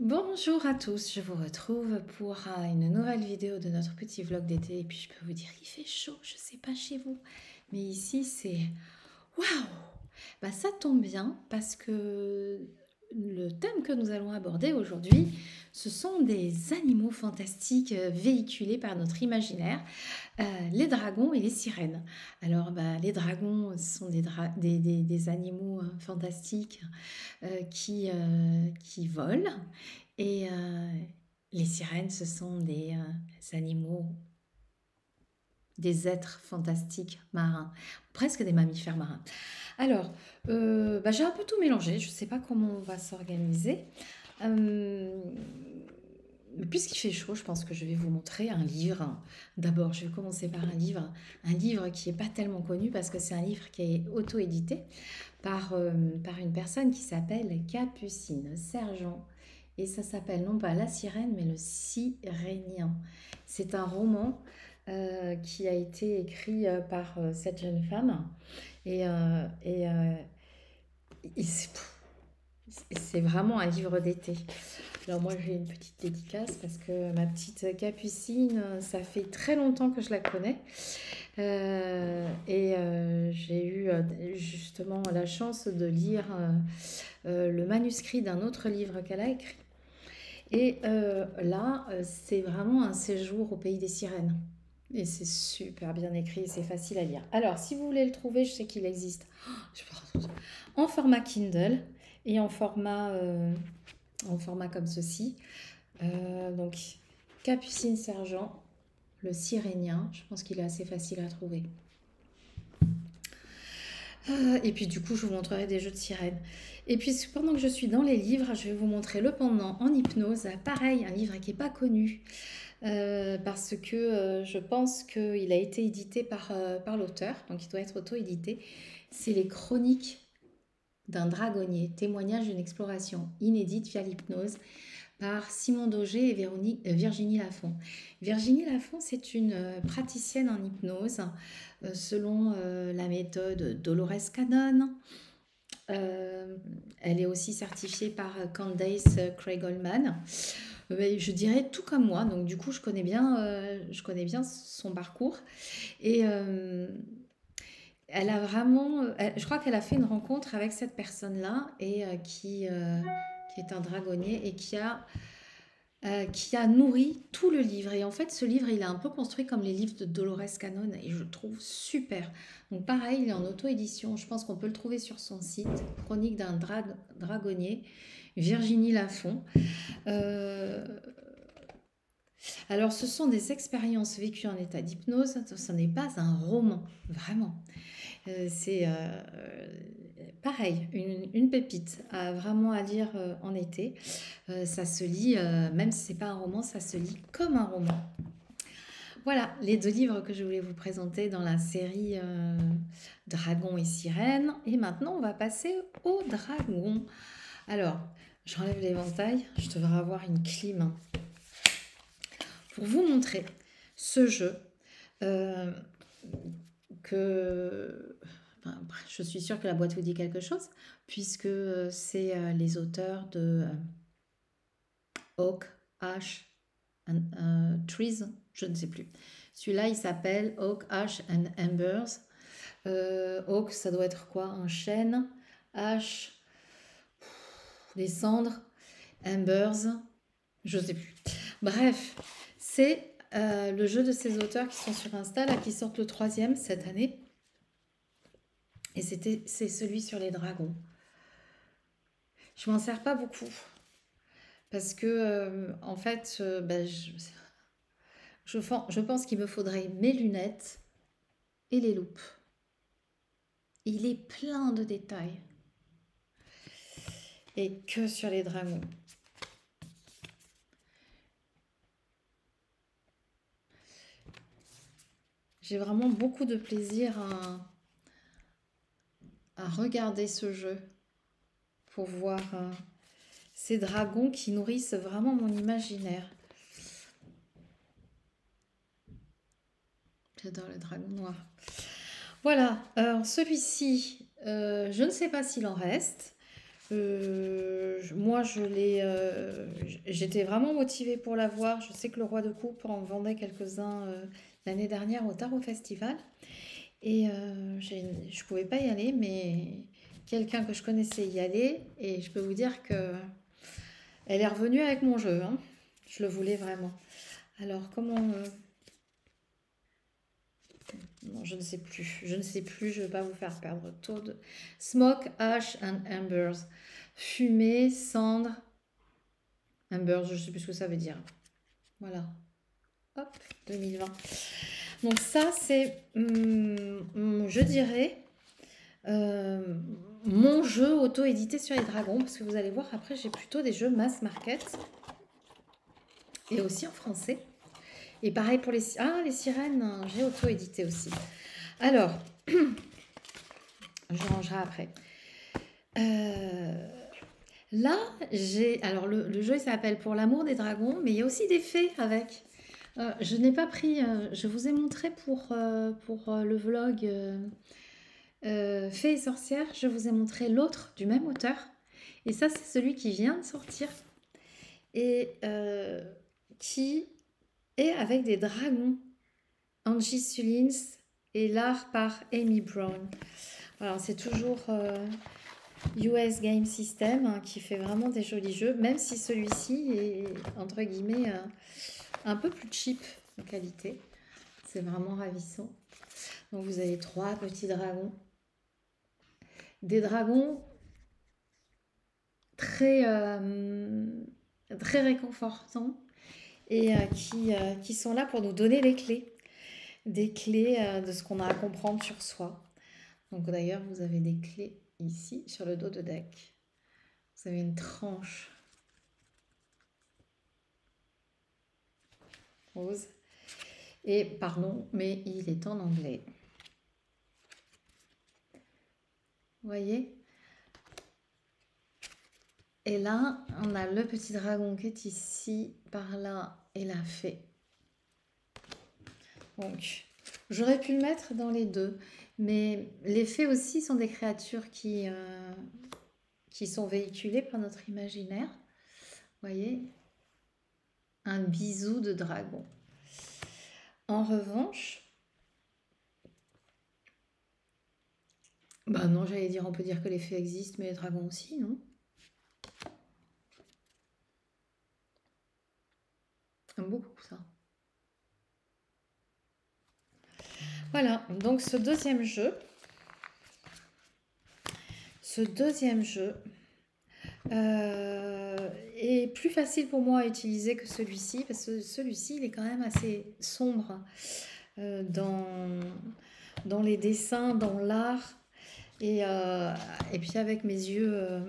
Bonjour à tous, je vous retrouve pour une nouvelle vidéo de notre petit vlog d'été. Et puis je peux vous dire, il fait chaud, je sais pas chez vous, mais ici c'est waouh! Bah ça tombe bien parce que le thème que nous allons aborder aujourd'hui, ce sont des animaux fantastiques véhiculés par notre imaginaire, les dragons et les sirènes. Alors bah, les dragons ce sont des animaux fantastiques qui volent. Et les sirènes, ce sont des animaux, des êtres fantastiques marins, presque des mammifères marins. Alors, bah, j'ai un peu tout mélangé, je ne sais pas comment on va s'organiser. Euh, Puisqu'il fait chaud, je pense que je vais vous montrer un livre. D'abord, je vais commencer par un livre qui n'est pas tellement connu parce que c'est un livre qui est auto-édité par une personne qui s'appelle Capucine Sergent. Et ça s'appelle non pas La Sirène, mais Le Cyrénien. C'est un roman qui a été écrit par cette jeune femme. Et, euh, et, euh, et c'est vraiment un livre d'été. Alors moi j'ai une petite dédicace parce que ma petite Capucine, ça fait très longtemps que je la connais. J'ai eu justement la chance de lire le manuscrit d'un autre livre qu'elle a écrit. Et là, c'est vraiment un séjour au pays des sirènes. Et c'est super bien écrit, c'est facile à lire. Alors, si vous voulez le trouver, je sais qu'il existe en format Kindle et en format comme ceci. Donc, Capucine Sergent, le Cyrénien, je pense qu'il est assez facile à trouver. Et puis du coup, je vous montrerai des jeux de sirènes. Et puis pendant que je suis dans les livres, je vais vous montrer le pendant en hypnose. Pareil, un livre qui n'est pas connu, parce que je pense qu'il a été édité par l'auteur, donc il doit être auto-édité. C'est les chroniques d'un dragonnier, témoignage d'une exploration inédite via l'hypnose par Simon Dauger et Virginie Lafont. Virginie Lafont, c'est une praticienne en hypnose selon la méthode Dolores Cannon. Euh, Elle est aussi certifiée par Candace Craig Goldman. Je dirais tout comme moi, donc du coup je connais bien son parcours. Et elle a vraiment, je crois qu'elle a fait une rencontre avec cette personne-là et qui est un dragonnier et qui a nourri tout le livre. Et en fait, ce livre, il est un peu construit comme les livres de Dolores Cannon et je le trouve super. Donc pareil, il est en auto-édition. Je pense qu'on peut le trouver sur son site, Chronique d'un dragonnier, Virginie Lafont. Euh, alors, ce sont des expériences vécues en état d'hypnose. Ce n'est pas un roman, vraiment. C'est pareil, une pépite vraiment à lire en été. Ça se lit, même si c'est pas un roman, ça se lit comme un roman. Voilà les deux livres que je voulais vous présenter dans la série Dragons et sirènes. Et maintenant, on va passer aux dragons. Alors, j'enlève l'éventail, je devrais avoir une clim pour vous montrer ce jeu euh, que enfin, je suis sûre que la boîte vous dit quelque chose, puisque c'est les auteurs de Oak, Ash and Trees, je ne sais plus. Celui-là, il s'appelle Oak, Ash and Embers. Oak, ça doit être quoi? Un chêne. Ash, des cendres. Embers, je ne sais plus. Bref, c'est le jeu de ces auteurs qui sont sur Insta, là, qui sortent le troisième cette année. Et c'est celui sur les dragons. Je m'en sers pas beaucoup parce que en fait, je pense qu'il me faudrait mes lunettes et les loupes. Il est plein de détails et que sur les dragons. J'ai vraiment beaucoup de plaisir à regarder ce jeu pour voir ces dragons qui nourrissent vraiment mon imaginaire. J'adore le dragon noir. Voilà, alors celui-ci, je ne sais pas s'il en reste. Moi, j'étais vraiment motivée pour la voir. Je sais que le Roi de Coupe en vendait quelques-uns l'année dernière au Tarot Festival. Et je pouvais pas y aller, mais quelqu'un que je connaissais y allait. Et je peux vous dire que elle est revenue avec mon jeu, hein. Je le voulais vraiment. Alors, comment... non, je ne sais plus. Je ne sais plus. Je ne vais pas vous faire perdre trop de... Smoke, ash and embers. Fumée, cendre, embers, je ne sais plus ce que ça veut dire. Voilà. Hop, 2020. Donc ça, c'est, je dirais, euh, mon jeu auto-édité sur les dragons. Parce que vous allez voir, après, j'ai plutôt des jeux mass market. Et aussi en français. Et pareil pour les... Ah, les sirènes, j'ai auto-édité aussi. Alors, je rangerai après. Là, j'ai... Alors, le jeu, il s'appelle Pour l'amour des dragons, mais il y a aussi des fées avec. Je n'ai pas pris... je vous ai montré pour le vlog Fées et sorcières, je vous ai montré l'autre du même auteur. Et ça, c'est celui qui vient de sortir. Et qui est avec des dragons. Angie Sullins et l'art par Amy Brown. Alors, c'est toujours US Game System hein, qui fait vraiment des jolis jeux, même si celui-ci est, entre guillemets, un peu plus cheap en qualité. C'est vraiment ravissant. Donc, vous avez 3 petits dragons. Des dragons très, très réconfortants et qui sont là pour nous donner des clés. Des clés de ce qu'on a à comprendre sur soi. Donc d'ailleurs, vous avez des clés ici sur le dos de deck. Vous avez une tranche rose. Et pardon, mais il est en anglais. Vous voyez? Et là, on a le petit dragon qui est ici, par là, et la fée. Donc, j'aurais pu le mettre dans les deux. Mais les fées aussi sont des créatures qui sont véhiculées par notre imaginaire. Vous voyez? Un bisou de dragon. En revanche, bah non, j'allais dire, on peut dire que les fées existent, mais les dragons aussi, non? J'aime beaucoup ça. Voilà, donc ce deuxième jeu est plus facile pour moi à utiliser que celui-ci, parce que celui-ci, il est quand même assez sombre dans les dessins, dans l'art. Et puis avec mes yeux,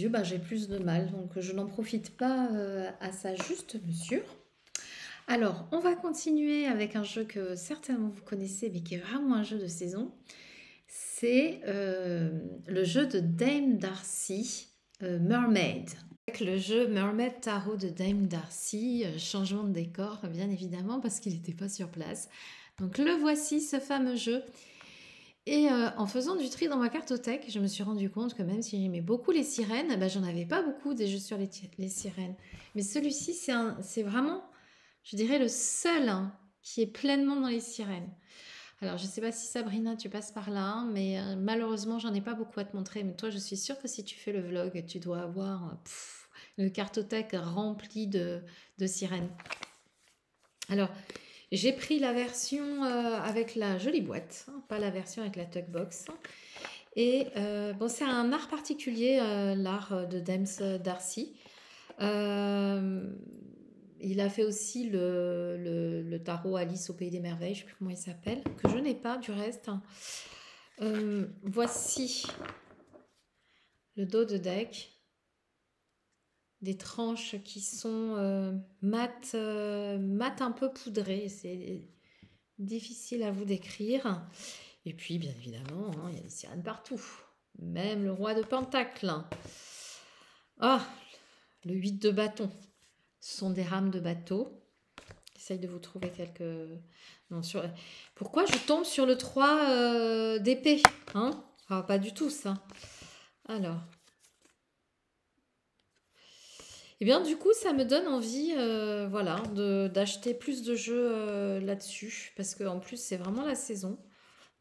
bah, j'ai plus de mal, donc je n'en profite pas à sa juste mesure. Alors, on va continuer avec un jeu que certainement vous connaissez, mais qui est vraiment un jeu de saison. C'est le jeu de Dame Darcy, Mermaid. Avec le jeu Mermaid Tarot de Dame Darcy, changement de décor bien évidemment parce qu'il n'était pas sur place. Donc le voici, ce fameux jeu. Et en faisant du tri dans ma cartothèque, je me suis rendu compte que même si j'aimais beaucoup les sirènes, bah, j'en avais pas beaucoup des jeux sur les sirènes. Mais celui-ci, c'est vraiment, je dirais, le seul hein, qui est pleinement dans les sirènes. Alors, je ne sais pas si Sabrina, tu passes par là, hein, mais malheureusement, j'en ai pas beaucoup à te montrer. Mais toi, je suis sûre que si tu fais le vlog, tu dois avoir une cartothèque remplie de sirènes. Alors, j'ai pris la version avec la jolie boîte, hein, pas la version avec la tuck box. Et bon, c'est un art particulier, l'art de Dame Darcy. Il a fait aussi le tarot Alice au Pays des Merveilles, je ne sais plus comment il s'appelle, que je n'ai pas du reste. Voici le dos de deck. Des tranches qui sont mat un peu poudrées. C'est difficile à vous décrire. Et puis, bien évidemment, hein, il y a des sirènes partout. Même le roi de Pentacle. Ah, le 8 de bâton. Ce sont des rames de bateau. J'essaye de vous trouver quelques... Non, Pourquoi je tombe sur le 3 d'épée hein? Ah, pas du tout, ça. Alors, Et bien, du coup, ça me donne envie, voilà, d'acheter plus de jeux là-dessus. Parce qu'en plus, c'est vraiment la saison.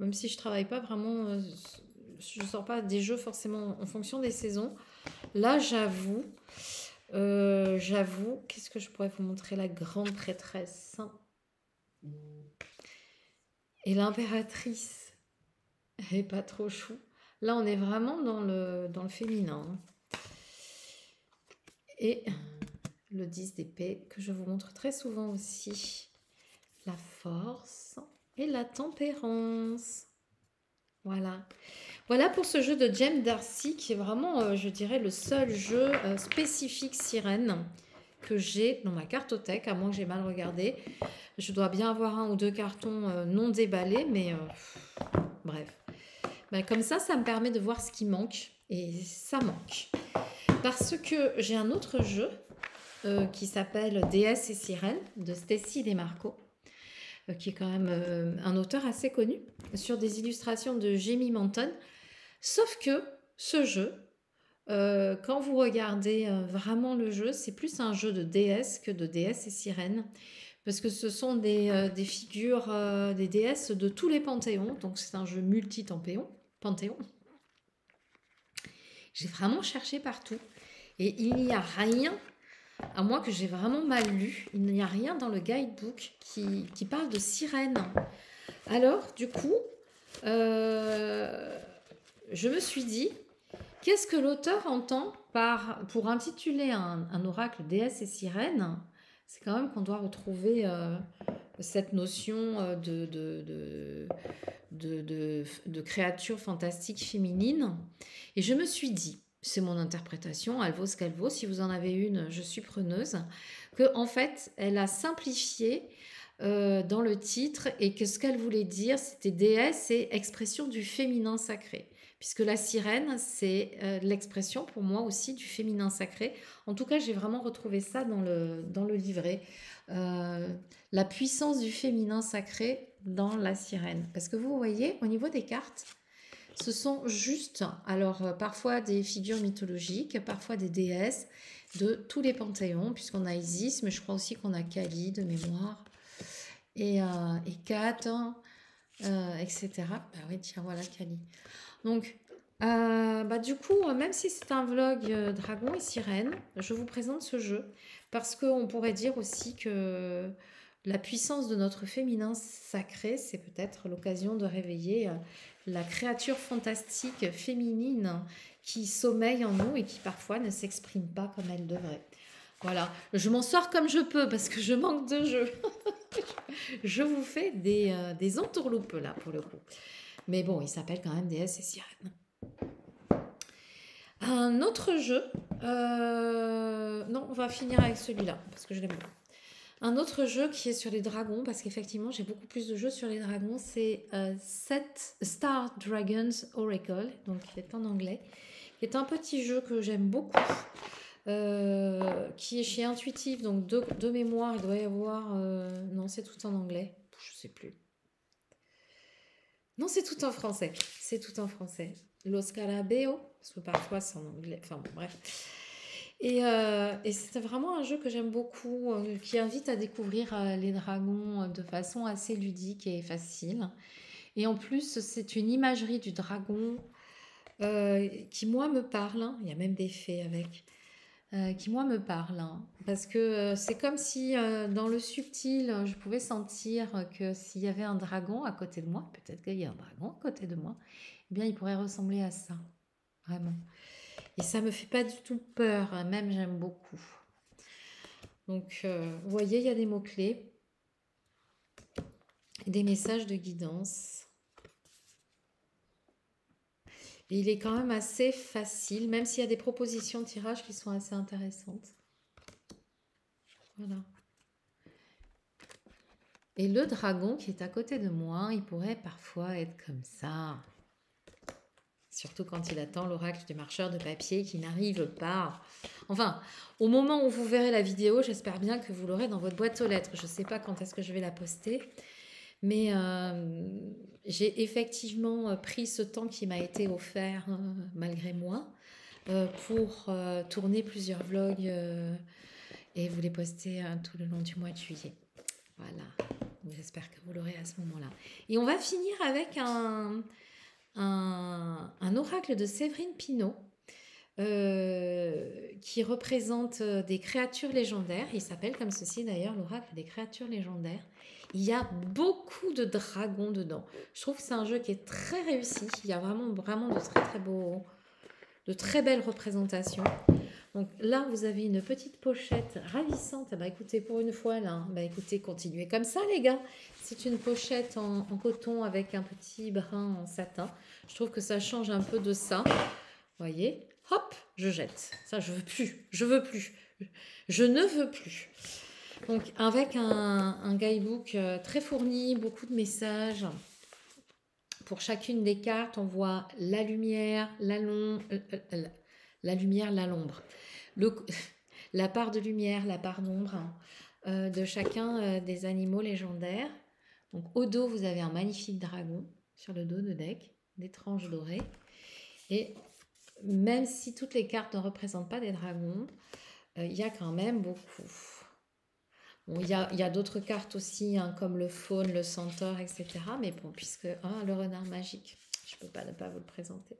Même si je travaille pas vraiment, je sors pas des jeux forcément en fonction des saisons. Là, j'avoue, qu'est-ce que je pourrais vous montrer? La grande prêtresse et l'impératrice. Elle est pas trop chou. Là, on est vraiment dans le féminin, hein. Et le 10 d'épée, que je vous montre très souvent aussi. La force et la tempérance. Voilà. Voilà pour ce jeu de James Darcy, qui est vraiment, je dirais, le seul jeu spécifique sirène que j'ai dans ma cartothèque, à moins que j'ai mal regardé. Je dois bien avoir un ou deux cartons non déballés, mais bref. Ben, comme ça me permet de voir ce qui manque. Et ça manque. Parce que j'ai un autre jeu qui s'appelle Déesse et Sirène de Stacy DeMarco, qui est quand même un auteur assez connu, sur des illustrations de Jamie Manton. Sauf que ce jeu, quand vous regardez vraiment le jeu, c'est plus un jeu de déesse que de déesse et sirène. Parce que ce sont des figures, des déesses de tous les panthéons. Donc c'est un jeu multi-panthéon. J'ai vraiment cherché partout. Et il n'y a rien, à moins que j'ai vraiment mal lu, il n'y a rien dans le guidebook qui parle de sirène. Alors, du coup, je me suis dit, qu'est-ce que l'auteur entend pour intituler un oracle déesse et sirène? C'est quand même qu'on doit retrouver cette notion de créature fantastique féminine. Et je me suis dit, c'est mon interprétation, elle vaut ce qu'elle vaut, si vous en avez une, je suis preneuse, que en fait, elle a simplifié dans le titre et que ce qu'elle voulait dire, c'était déesse et expression du féminin sacré. Puisque la sirène, c'est l'expression pour moi aussi du féminin sacré. En tout cas, j'ai vraiment retrouvé ça dans le livret. La puissance du féminin sacré dans la sirène. Parce que vous voyez, au niveau des cartes, ce sont juste, alors parfois des figures mythologiques, parfois des déesses de tous les panthéons, puisqu'on a Isis, mais je crois aussi qu'on a Kali de mémoire, et Kat, etc. Bah oui, tiens, voilà Kali. Donc, du coup, même si c'est un vlog dragon et sirène, je vous présente ce jeu parce qu'on pourrait dire aussi que la puissance de notre féminin sacré, c'est peut-être l'occasion de réveiller la créature fantastique féminine qui sommeille en nous et qui parfois ne s'exprime pas comme elle devrait. Voilà, je m'en sors comme je peux parce que je manque de jeu. Je vous fais des entourloupes là pour le coup. Mais bon, il s'appelle quand même Déesse et Sirène. Un autre jeu. Non, on va finir avec celui-là parce que je l'aime bien. Un autre jeu qui est sur les dragons, parce qu'effectivement j'ai beaucoup plus de jeux sur les dragons, c'est Star Dragons Oracle, donc qui est en anglais, qui est un petit jeu que j'aime beaucoup, qui est chez Intuitive, donc de mémoire, il doit y avoir... non, c'est tout en anglais, je sais plus. Non, c'est tout en français. C'est tout en français. Lo Scarabeo, parce que parfois c'est en anglais. Enfin bon, bref. Et c'est vraiment un jeu que j'aime beaucoup, qui invite à découvrir les dragons de façon assez ludique et facile. Et en plus, c'est une imagerie du dragon qui, moi, me parle, hein. Il y a même des fées avec. Qui, moi, me parle, hein. Parce que c'est comme si, dans le subtil, je pouvais sentir que s'il y avait un dragon à côté de moi, peut-être qu'il y a un dragon à côté de moi, eh bien, il pourrait ressembler à ça, vraiment. Et ça me fait pas du tout peur, hein, même j'aime beaucoup. Donc, vous voyez, il y a des mots-clés, des messages de guidance. Et il est quand même assez facile, même s'il y a des propositions de tirage qui sont assez intéressantes. Voilà. Et le dragon qui est à côté de moi, il pourrait parfois être comme ça. Surtout quand il attend l'oracle du marcheur de papier qui n'arrive pas. Enfin, au moment où vous verrez la vidéo, j'espère bien que vous l'aurez dans votre boîte aux lettres. Je ne sais pas quand est-ce que je vais la poster. Mais j'ai effectivement pris ce temps qui m'a été offert malgré moi pour tourner plusieurs vlogs et vous les poster tout le long du mois de juillet. Voilà, j'espère que vous l'aurez à ce moment-là. Et on va finir avec un oracle de Séverine Pinault qui représente des créatures légendaires. Il s'appelle comme ceci d'ailleurs, l'oracle des créatures légendaires. Il y a beaucoup de dragons dedans. Je trouve que c'est un jeu qui est très réussi. Il y a vraiment de très beaux, de très belles représentations. Donc là, vous avez une petite pochette ravissante. Bah écoutez, pour une fois là, bah écoutez, continuez comme ça les gars. C'est une pochette en coton avec un petit brin en satin. Je trouve que ça change un peu de ça. Voyez, hop, je jette. Ça, je veux plus. Je veux plus. Je ne veux plus. Donc avec un guidebook très fourni, beaucoup de messages. Pour chacune des cartes, on voit la lumière, la lumière, l'ombre. La part de lumière, la part d'ombre de chacun des animaux légendaires. Donc au dos, vous avez un magnifique dragon sur le dos de deck, d'étranges dorés. Et même si toutes les cartes ne représentent pas des dragons, il y a quand même beaucoup. Bon, il y a d'autres cartes aussi, hein, comme le faune, le centaure, etc. Mais bon, puisque le renard magique, je ne peux pas ne pas vous le présenter.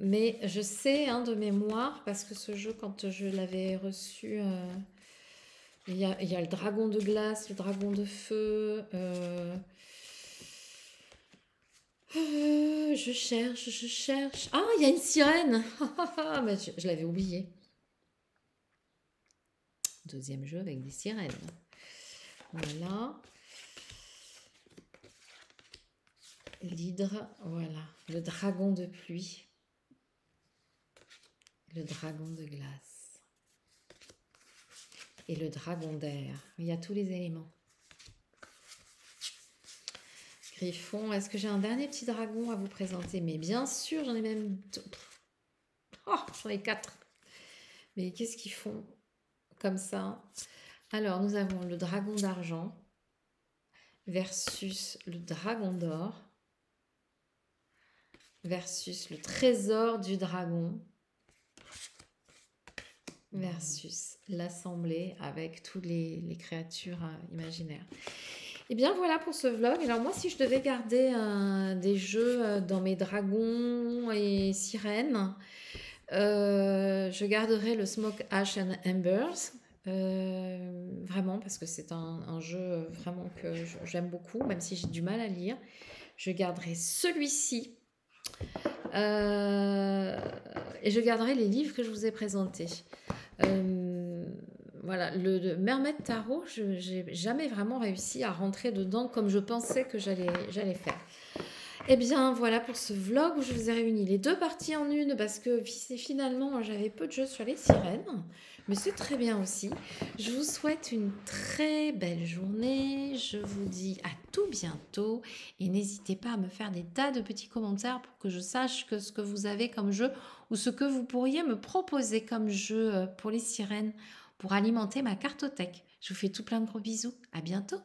Mais je sais de mémoire, parce que ce jeu, quand je l'avais reçu, il y a le dragon de glace, le dragon de feu. Je cherche. Ah, il y a une sirène. Mais je l'avais oublié. Deuxième jeu avec des sirènes. Voilà. L'hydre, voilà. Le dragon de pluie. Le dragon de glace. Et le dragon d'air. Il y a tous les éléments. Griffon, est-ce que j'ai un dernier petit dragon à vous présenter? Mais bien sûr, j'en ai même deux. Oh, j'en ai 4. Mais qu'est-ce qu'ils font comme ça? Alors, nous avons le dragon d'argent versus le dragon d'or versus le trésor du dragon versus l'assemblée avec toutes les créatures imaginaires. Et bien voilà pour ce vlog. Alors moi, si je devais garder des jeux dans mes dragons et sirènes, je garderais le Smoke Ash and Embers. Vraiment, parce que c'est un jeu vraiment que j'aime beaucoup, même si j'ai du mal à lire. Je garderai celui-ci. Et je garderai les livres que je vous ai présentés. Voilà, le Mermaid Tarot, je n'ai jamais vraiment réussi à rentrer dedans comme je pensais que j'allais faire. Et bien voilà pour ce vlog où je vous ai réuni les deux parties en une parce que finalement j'avais peu de jeux sur les sirènes, mais c'est très bien aussi. Je vous souhaite une très belle journée, je vous dis à tout bientôt et n'hésitez pas à me faire des tas de petits commentaires pour que je sache ce que vous avez comme jeu ou ce que vous pourriez me proposer comme jeu pour les sirènes pour alimenter ma cartothèque. Je vous fais tout plein de gros bisous, à bientôt.